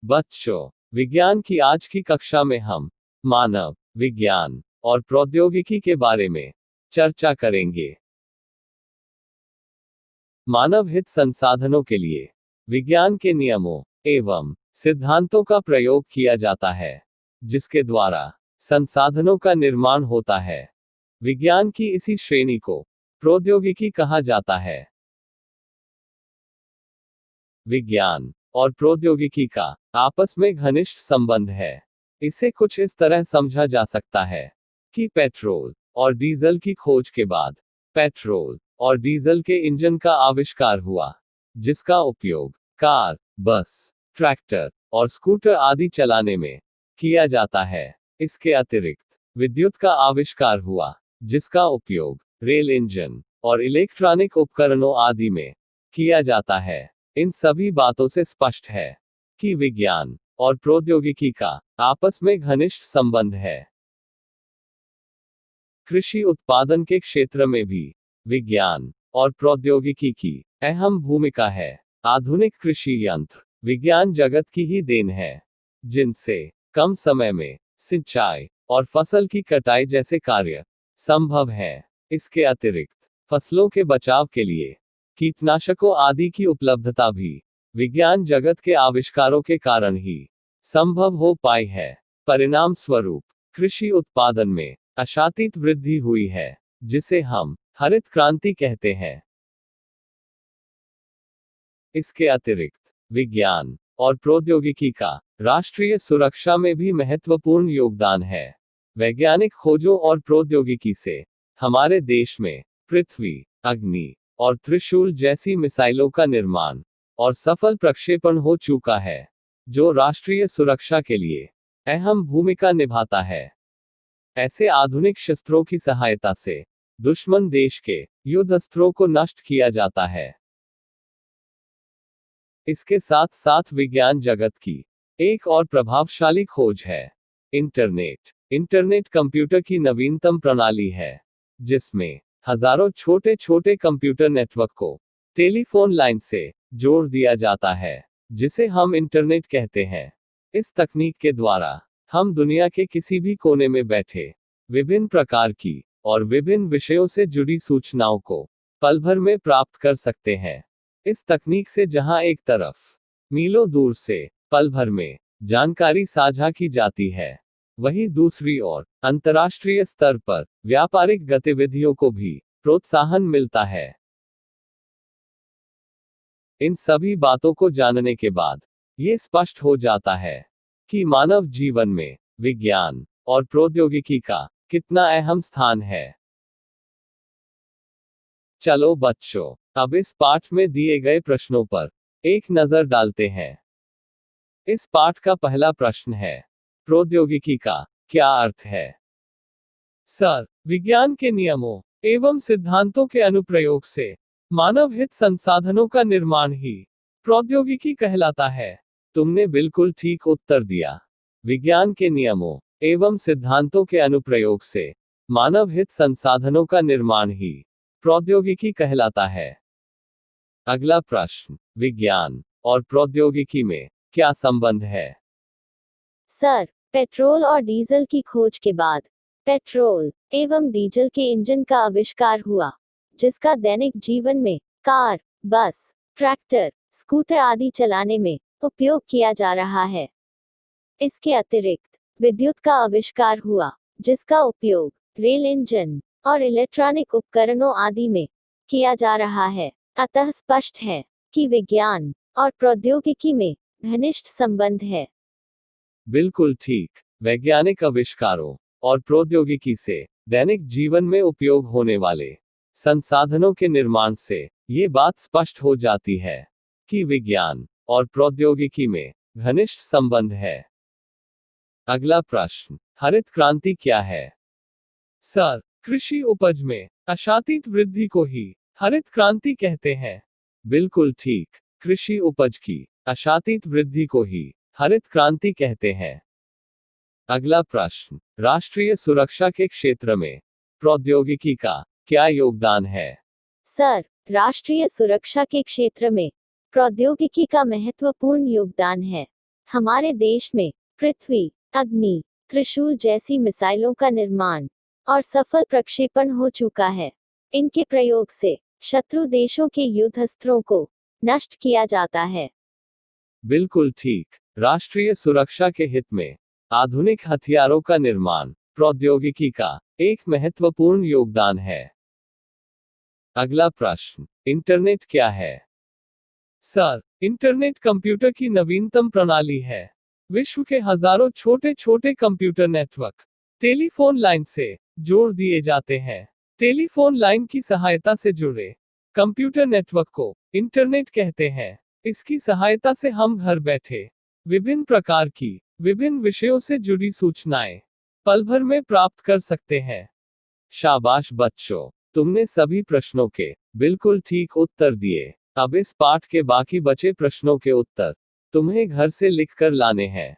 बच्चों, विज्ञान की आज की कक्षा में हम मानव विज्ञान और प्रौद्योगिकी के बारे में चर्चा करेंगे। मानव हित संसाधनों के लिए विज्ञान के नियमों एवं सिद्धांतों का प्रयोग किया जाता है, जिसके द्वारा संसाधनों का निर्माण होता है। विज्ञान की इसी श्रेणी को प्रौद्योगिकी कहा जाता है। विज्ञान और प्रौद्योगिकी का आपस में घनिष्ठ संबंध है। इसे कुछ इस तरह समझा जा सकता है कि पेट्रोल और डीजल की खोज के बाद पेट्रोल और डीजल के इंजन का आविष्कार हुआ, जिसका उपयोग कार, बस, ट्रैक्टर और स्कूटर आदि चलाने में किया जाता है। इसके अतिरिक्त विद्युत का आविष्कार हुआ, जिसका उपयोग रेल इंजन और इलेक्ट्रॉनिक उपकरणों आदि में किया जाता है। इन सभी बातों से स्पष्ट है कि विज्ञान और प्रौद्योगिकी का आपस में घनिष्ठ संबंध है। कृषि उत्पादन के क्षेत्र में भी विज्ञान और प्रौद्योगिकी की अहम भूमिका है। आधुनिक कृषि यंत्र विज्ञान जगत की ही देन है, जिनसे कम समय में सिंचाई और फसल की कटाई जैसे कार्य संभव है। इसके अतिरिक्त फसलों के बचाव के लिए कीटनाशकों आदि की उपलब्धता भी विज्ञान जगत के आविष्कारों के कारण ही संभव हो पाई है। परिणाम स्वरूप कृषि उत्पादन में आशातीत वृद्धि हुई है, जिसे हम हरित क्रांति कहते हैं। इसके अतिरिक्त विज्ञान और प्रौद्योगिकी का राष्ट्रीय सुरक्षा में भी महत्वपूर्ण योगदान है। वैज्ञानिक खोजों और प्रौद्योगिकी से हमारे देश में पृथ्वी, अग्नि और त्रिशूल जैसी मिसाइलों का निर्माण और सफल प्रक्षेपण हो चुका है, जो राष्ट्रीय सुरक्षा के लिए अहम भूमिका निभाता है। ऐसे आधुनिक शस्त्रों की सहायता से दुश्मन देश के युद्ध अस्त्रों को नष्ट किया जाता है। इसके साथ साथ विज्ञान जगत की एक और प्रभावशाली खोज है इंटरनेट। इंटरनेट कंप्यूटर की नवीनतम प्रणाली है, जिसमें हजारों छोटे छोटे कंप्यूटर नेटवर्क को टेलीफोन लाइन से जोड़ दिया जाता है, जिसे हम इंटरनेट कहते हैं। इस तकनीक के द्वारा हम दुनिया के किसी भी कोने में बैठे विभिन्न प्रकार की और विभिन्न विषयों से जुड़ी सूचनाओं को पल भर में प्राप्त कर सकते हैं। इस तकनीक से जहां एक तरफ मीलों दूर से पल भर में जानकारी साझा की जाती है, वहीं दूसरी ओर अंतर्राष्ट्रीय स्तर पर व्यापारिक गतिविधियों को भी प्रोत्साहन मिलता है। इन सभी बातों को जानने के बाद ये स्पष्ट हो जाता है कि मानव जीवन में विज्ञान और प्रौद्योगिकी का कितना अहम स्थान है। चलो बच्चों, अब इस पाठ में दिए गए प्रश्नों पर एक नजर डालते हैं। इस पाठ का पहला प्रश्न है, प्रौद्योगिकी का क्या अर्थ है? सर, विज्ञान के नियमों एवं सिद्धांतों के अनुप्रयोग से मानव हित संसाधनों का निर्माण ही प्रौद्योगिकी कहलाता है। तुमने बिल्कुल ठीक उत्तर दिया। विज्ञान के नियमों एवं सिद्धांतों के अनुप्रयोग से मानव हित संसाधनों का निर्माण ही प्रौद्योगिकी कहलाता है। अगला प्रश्न, विज्ञान और प्रौद्योगिकी में क्या संबंध है? सर, पेट्रोल और डीजल की खोज के बाद पेट्रोल एवं डीजल के इंजन का आविष्कार हुआ, जिसका दैनिक जीवन में कार, बस, ट्रैक्टर, स्कूटर आदि चलाने में उपयोग किया जा रहा है। इसके अतिरिक्त विद्युत का आविष्कार हुआ, जिसका उपयोग रेल इंजन और इलेक्ट्रॉनिक उपकरणों आदि में किया जा रहा है। अतः स्पष्ट है कि विज्ञान और प्रौद्योगिकी में घनिष्ठ संबंध है। बिल्कुल ठीक। वैज्ञानिक आविष्कारों और प्रौद्योगिकी से दैनिक जीवन में उपयोग होने वाले संसाधनों के निर्माण से ये बात स्पष्ट हो जाती है कि विज्ञान और प्रौद्योगिकी में घनिष्ठ संबंध है। अगला प्रश्न, हरित क्रांति क्या है? सर, कृषि उपज में आशातीत वृद्धि को ही हरित क्रांति कहते हैं। बिल्कुल ठीक। कृषि उपज की आशातीत वृद्धि को ही हरित क्रांति कहते हैं। अगला प्रश्न, राष्ट्रीय सुरक्षा के क्षेत्र में प्रौद्योगिकी का क्या योगदान है? सर, राष्ट्रीय सुरक्षा के क्षेत्र में प्रौद्योगिकी का महत्वपूर्ण योगदान है। हमारे देश में पृथ्वी, अग्नि, त्रिशूल जैसी मिसाइलों का निर्माण और सफल प्रक्षेपण हो चुका है। इनके प्रयोग से शत्रु देशों के युद्ध अस्त्रों को नष्ट किया जाता है। बिल्कुल ठीक। राष्ट्रीय सुरक्षा के हित में आधुनिक हथियारों का निर्माण प्रौद्योगिकी का एक महत्वपूर्ण योगदान है। अगला प्रश्न, इंटरनेट क्या है? सर, इंटरनेट कंप्यूटर की नवीनतम प्रणाली है। विश्व के हजारों छोटे छोटे कंप्यूटर नेटवर्क टेलीफोन लाइन से जोड़ दिए जाते हैं। टेलीफोन लाइन की सहायता से जुड़े कंप्यूटर नेटवर्क को इंटरनेट कहते हैं। इसकी सहायता से हम घर बैठे विभिन्न प्रकार की विभिन्न विषयों से जुड़ी सूचनाएं पल भर में प्राप्त कर सकते हैं। शाबाश बच्चों, तुमने सभी प्रश्नों के बिल्कुल ठीक उत्तर दिए। अब इस पाठ के बाकी बचे प्रश्नों के उत्तर तुम्हें घर से लिखकर लाने हैं।